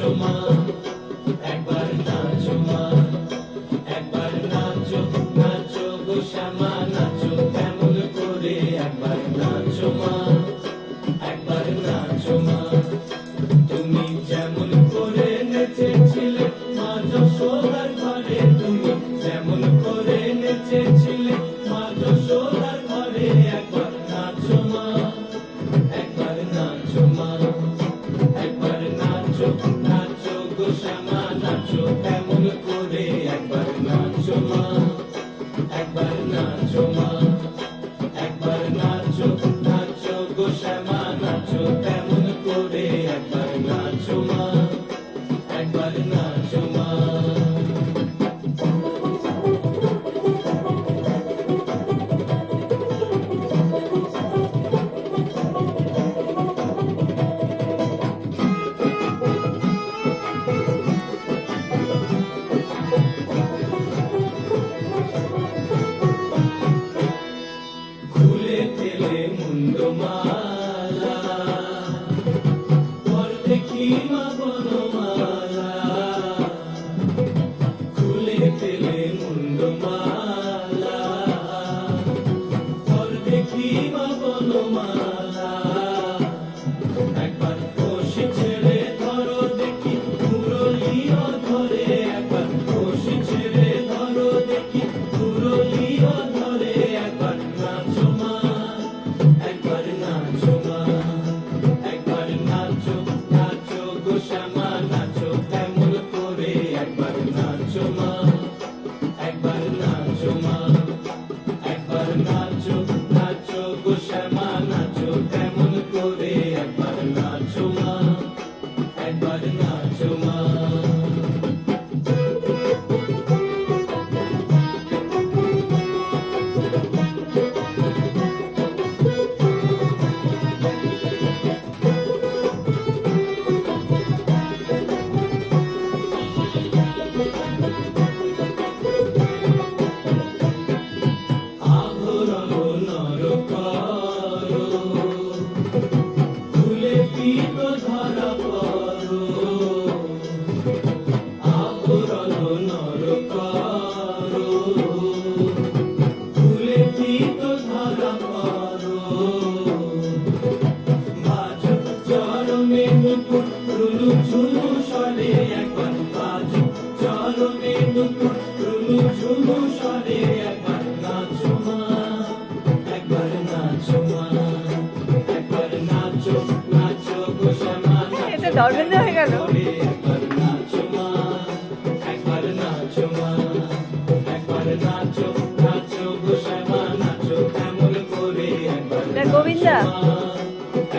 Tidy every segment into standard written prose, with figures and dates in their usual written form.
নাচো মা, একবার নাচো মা, একবার নাচো, নাচো গো শ্যামা নাচো কেমন করে, একবার নাচো মা, একবার নাচো মা। তুমি যেমন করে নেচেছিলে মা যশোদার ঘরে, তুমি যেমন করে নেচেছিলে মা যশোদার ঘরে, একবার নাচো মা, একবার নাচো মা, একবার নাচো, নাচো গো শ্যামা নাচো কেমন করে, একবার নাচো মা, একবার নাচো মা, একবার নাচো, নাচো গো শ্যামা নাচো কেমন করে, একবার নাচো মা, একবার নাচো মা। খুলে ফেলে মুন্ডমালা, পর দেখি মা বনমালা, খুলে ফেলে মুন্ডমালা, পর দেখি মা বনমালা, একবার কষি ছেড়ে ধরো দেখি মুরলিও ধরে, একবার কষি ছেড়ে ধরো দেখি মুরলিও ধরে, একবার নাচো মা, একবার নাচো মা, একবার নাচো, নাচো গো শ্যামা নাচো কেমন করে, একবার নাচো মা, একবার নাচো মা, একবার নাচো, নাচো গো শ্যামা নাচো কেমন করে, একবার নাচো মা, একবার নাচো মা। আভরণ নর করো, খুলে পিত ধরা পড়ো, আভরণ নর করো, খুলে পিত ধরা পড়ো, বাজো চরণে নুপুর রুলু ঝুলু স্বরে, একবার বাজো চরণে নুপুর রুলু ঝুলু স্বরে, একবার নাচো মা, একবার নাচো মা, একবার নাচো, নাচো গো শ্যামা এটা নাচো ধর্মেন্দ্র হয়ে গেল। একবার নাচো মা, একবার নাচো মা, একবার নাচো, নাচো গো শ্যামা নাচো কেমন করে, একবার এটা গোবিন্দা। নাচো মা,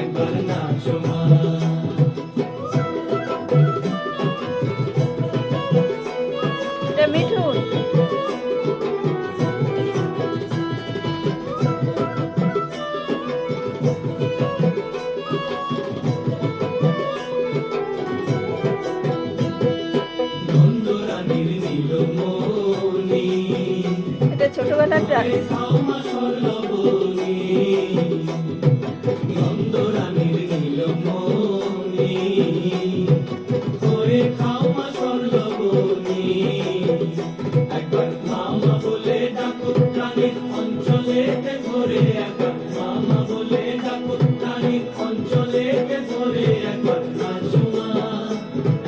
একবার নাচো মা। এটা মিঠুন। নন্দরানীর নীলমণি, এটা ছোটবেলার ডান্স। খাওয়া স্বর্ণবনী, নন্দরানীর নীলমণি, করে খাওয়া স্বর্ণবনী, একবার মামা বলে ডাকো প্রাণীর অঞ্চলেতে ধরে, একবার মামা বলে ডাকো প্রাণীর অঞ্চলেতে ধরে, একবার নাচো মা,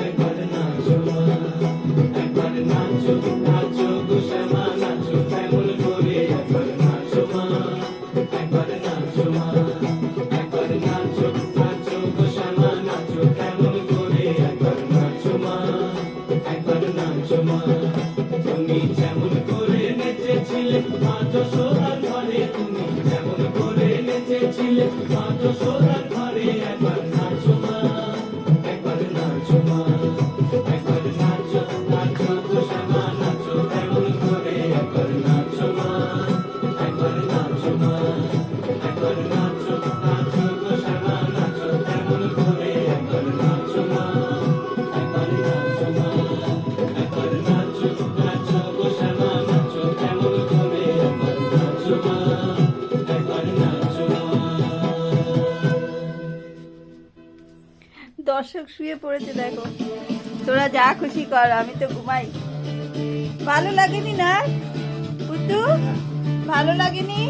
একবার নাচো মা, একবার নাচো, নাচো গো শ্যামা নাচো কেমন করে, একবার নাচো দর্শক শুয়ে পড়েছে দেখো। তোরা যা খুশি কর, আমি তো ঘুমাই। ভালো লাগেনি না পুতু? ভালো লাগেনি?